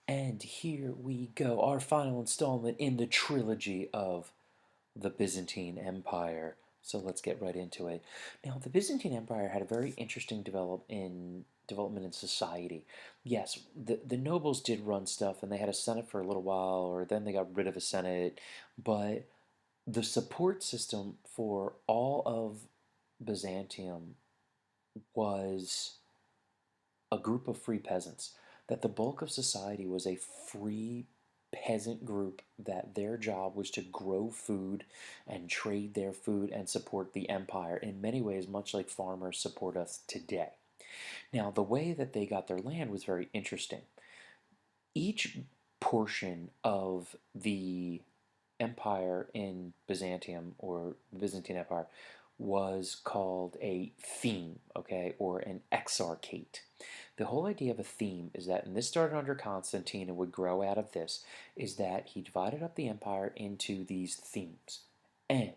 And here we go, our final installment in the trilogy of the Byzantine Empire. So let's get right into it. Now, the Byzantine Empire had a very interesting development in society. Yes, the nobles did run stuff, and they had a senate for a little while, or then they got rid of a senate. But the support system for all of Byzantium was a group of free peasants. That the bulk of society was a free peasant group, that their job was to grow food and trade their food and support the empire, in many ways much like farmers support us today. Now, the way that they got their land was very interesting. Each portion of the empire in Byzantium, or the Byzantine Empire, was called a theme, okay, or an exarchate. The whole idea of a theme is that, and this started under Constantine and would grow out of this, is that he divided up the empire into these themes. And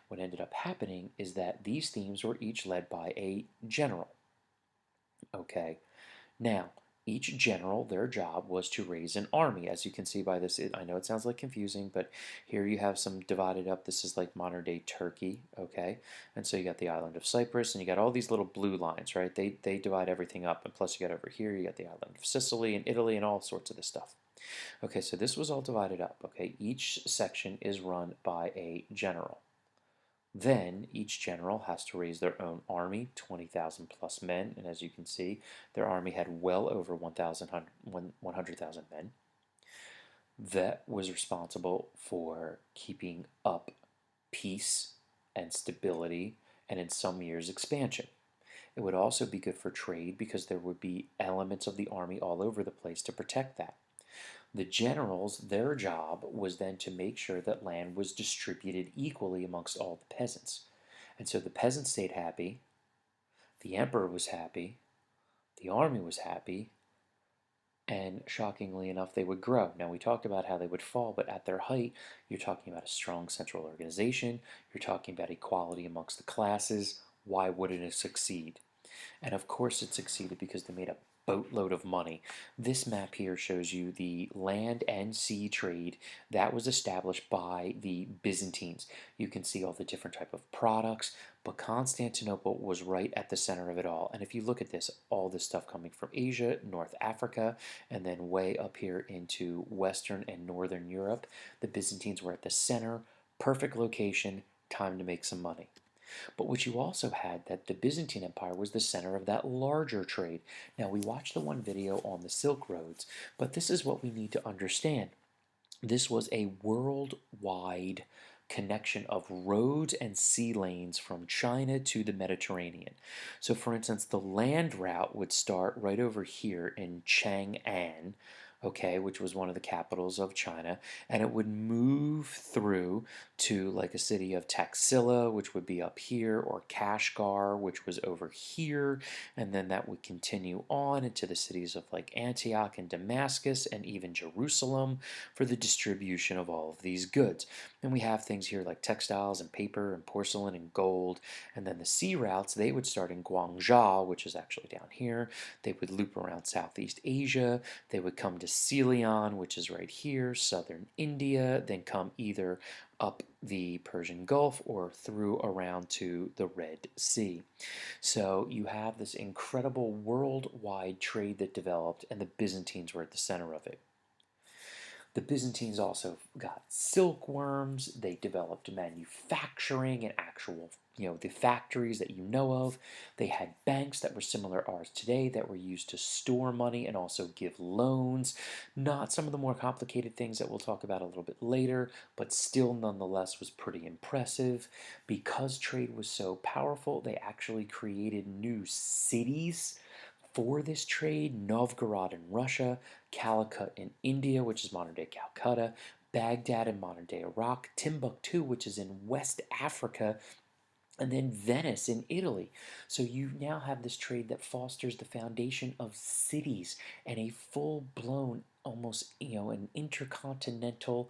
what ended up happening is that these themes were each led by a general, okay? Now, each general, their job was to raise an army. As you can see by this, I know it sounds like confusing, but here you have some divided up. This is like modern day Turkey, okay? And so you got the island of Cyprus, and you got all these little blue lines, right? They divide everything up, and plus you got over here, you got the island of Sicily and Italy and all sorts of this stuff. Okay, so this was all divided up, okay? Each section is run by a general. Then each general has to raise their own army, 20,000 plus men, and as you can see, their army had well over 100,000 men. That was responsible for keeping up peace and stability, and in some years expansion. It would also be good for trade because there would be elements of the army all over the place to protect that. The generals, their job was then to make sure that land was distributed equally amongst all the peasants. And so the peasants stayed happy, the emperor was happy, the army was happy, and shockingly enough, they would grow. Now, we talked about how they would fall, but at their height, you're talking about a strong central organization, you're talking about equality amongst the classes. Why wouldn't it succeed? And of course it succeeded because they made a boatload of money. This map here shows you the land and sea trade that was established by the Byzantines. You can see all the different type of products, but Constantinople was right at the center of it all. And if you look at this, all this stuff coming from Asia, North Africa, and then way up here into Western and Northern Europe, the Byzantines were at the center, perfect location, time to make some money. But what you also had, that the Byzantine Empire was the center of that larger trade. Now, we watched the one video on the Silk Roads, but this is what we need to understand. This was a worldwide connection of roads and sea lanes from China to the Mediterranean. So, for instance, the land route would start right over here in Chang'an, okay, which was one of the capitals of China, and it would move through to like a city of Taxila, which would be up here, or Kashgar, which was over here, and then that would continue on into the cities of like Antioch and Damascus and even Jerusalem for the distribution of all of these goods. And we have things here like textiles and paper and porcelain and gold, and then the sea routes, they would start in Guangzhou, which is actually down here. They would loop around Southeast Asia, they would come to Ceylon, which is right here, southern India, then come either up the Persian Gulf or through around to the Red Sea. So you have this incredible worldwide trade that developed, and the Byzantines were at the center of it. The Byzantines also got silkworms. They developed manufacturing and actual, the factories that you know of. They had banks that were similar to ours today that were used to store money and also give loans. Not some of the more complicated things that we'll talk about a little bit later, but still nonetheless was pretty impressive. Because trade was so powerful, they actually created new cities for this trade: Novgorod in Russia, Calicut in India, which is modern day Calcutta, Baghdad in modern day Iraq, Timbuktu, which is in West Africa, and then Venice in Italy. So you now have this trade that fosters the foundation of cities and a full blown, almost, an intercontinental,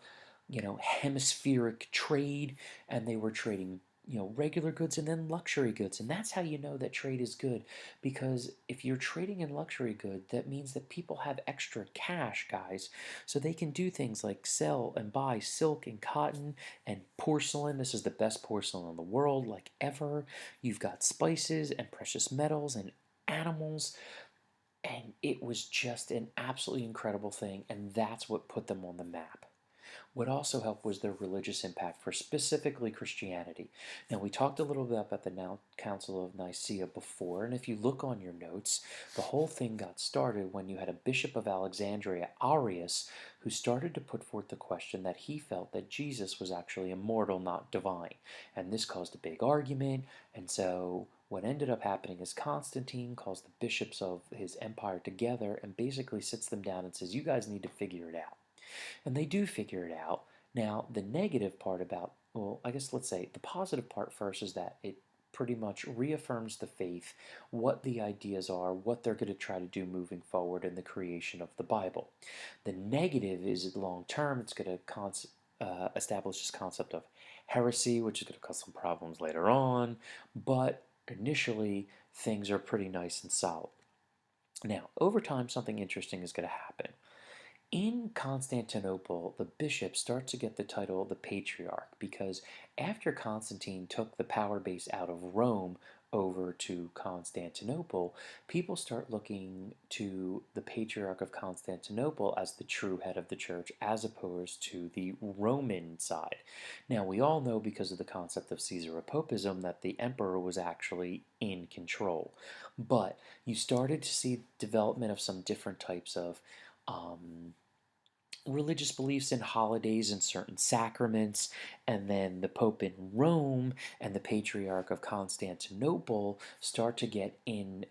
hemispheric trade, and they were trading regular goods and then luxury goods. And that's how you know that trade is good, because if you're trading in luxury good, that means that people have extra cash, guys, so they can do things like sell and buy silk and cotton and porcelain. This is the best porcelain in the world, like ever. You've got spices and precious metals and animals, and it was just an absolutely incredible thing, and that's what put them on the map. What also helped was their religious impact for specifically Christianity. Now, we talked a little bit about the Council of Nicaea before, and if you look on your notes, the whole thing got started when you had a bishop of Alexandria, Arius, who started to put forth the question that he felt that Jesus was actually immortal, not divine. And this caused a big argument, and so what ended up happening is Constantine calls the bishops of his empire together and basically sits them down and says, you guys need to figure it out. And they do figure it out. Now, the negative part about, well, I guess let's say the positive part first is that it pretty much reaffirms the faith, what the ideas are, what they're going to try to do moving forward in the creation of the Bible. The negative is long term, it's going to establish this concept of heresy, which is going to cause some problems later on, but initially things are pretty nice and solid. Now, over time, something interesting is going to happen. In Constantinople, the bishop starts to get the title the patriarch because after Constantine took the power base out of Rome over to Constantinople, people start looking to the patriarch of Constantinople as the true head of the church as opposed to the Roman side. Now, we all know because of the concept of Caesaropopism that the emperor was actually in control, but you started to see development of some different types of religious beliefs and holidays and certain sacraments, and then the Pope in Rome and the Patriarch of Constantinople start to get in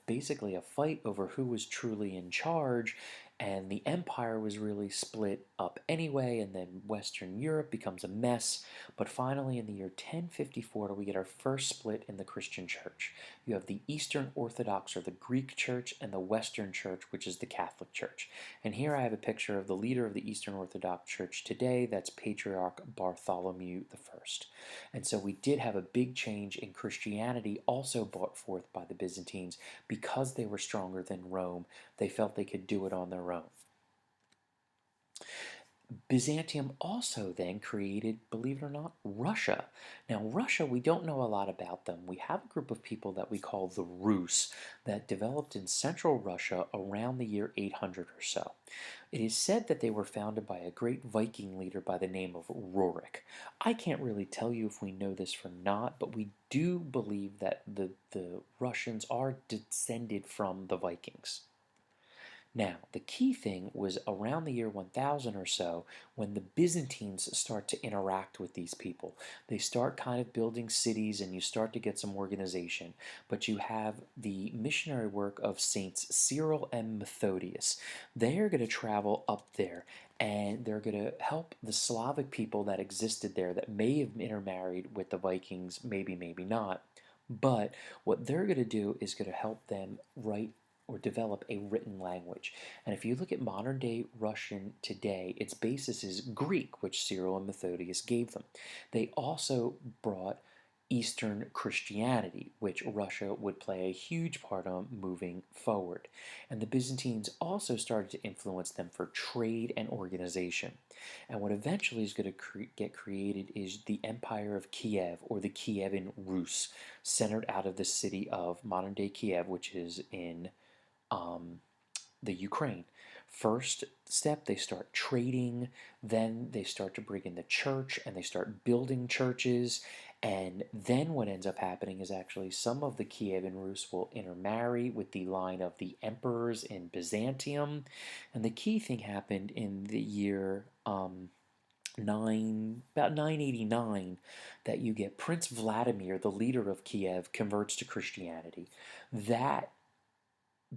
basically a fight over who was truly in charge, and the empire was really split up anyway, and then Western Europe becomes a mess. But finally, in the year 1054, we get our first split in the Christian church. You have the Eastern Orthodox, or the Greek Church, and the Western Church, which is the Catholic Church. And here I have a picture of the leader of the Eastern Orthodox Church today. That's Patriarch Bartholomew I. And so we did have a big change in Christianity, also brought forth by the Byzantines. Because they were stronger than Rome, they felt they could do it on their own. Byzantium also then created, believe it or not, Russia. Now, Russia, we don't know a lot about them. We have a group of people that we call the Rus that developed in central Russia around the year 800 or so. It is said that they were founded by a great Viking leader by the name of Rorik. I can't really tell you if we know this or not, but we do believe that the Russians are descended from the Vikings. Now, the key thing was around the year 1000 or so when the Byzantines start to interact with these people. They start kind of building cities and you start to get some organization. But you have the missionary work of Saints Cyril and Methodius. They are going to travel up there and they're going to help the Slavic people that existed there that may have intermarried with the Vikings, maybe, maybe not. But what they're going to do is going to help them write or develop a written language. And if you look at modern day Russian today, its basis is Greek, which Cyril and Methodius gave them. They also brought Eastern Christianity, which Russia would play a huge part on moving forward. And the Byzantines also started to influence them for trade and organization. And what eventually is going to get created is the Empire of Kiev, or the Kievan Rus, centered out of the city of modern day Kiev, which is in the Ukraine. First step, they start trading, then they start to bring in the church and they start building churches. And then what ends up happening is actually some of the Kievan Rus will intermarry with the line of the emperors in Byzantium. And the key thing happened in the year about 989, that you get Prince Vladimir, the leader of Kiev, converts to Christianity. That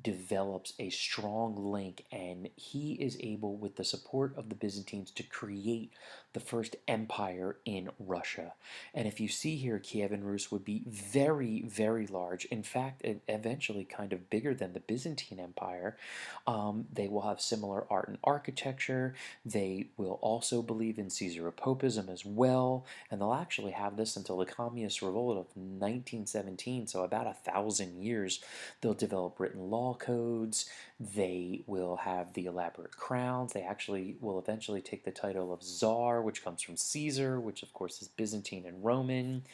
develops a strong link, and he is able, with the support of the Byzantines, to create the first empire in Russia. And if you see here, Kievan Rus would be very, very large. In fact, eventually kind of bigger than the Byzantine Empire. They will have similar art and architecture. They will also believe in Caesaropopism as well, and they'll actually have this until the Communist Revolt of 1917, so about 1,000 years. They'll develop written law codes. They will have the elaborate crowns. They actually will eventually take the title of Tsar, which comes from Caesar, which of course is Byzantine and Roman.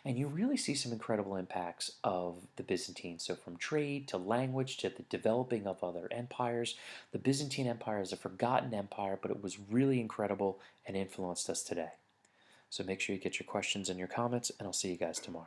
And you really see some incredible impacts of the Byzantines. So from trade to language to the developing of other empires, the Byzantine Empire is a forgotten empire, but it was really incredible and influenced us today. So make sure you get your questions and your comments, and I'll see you guys tomorrow.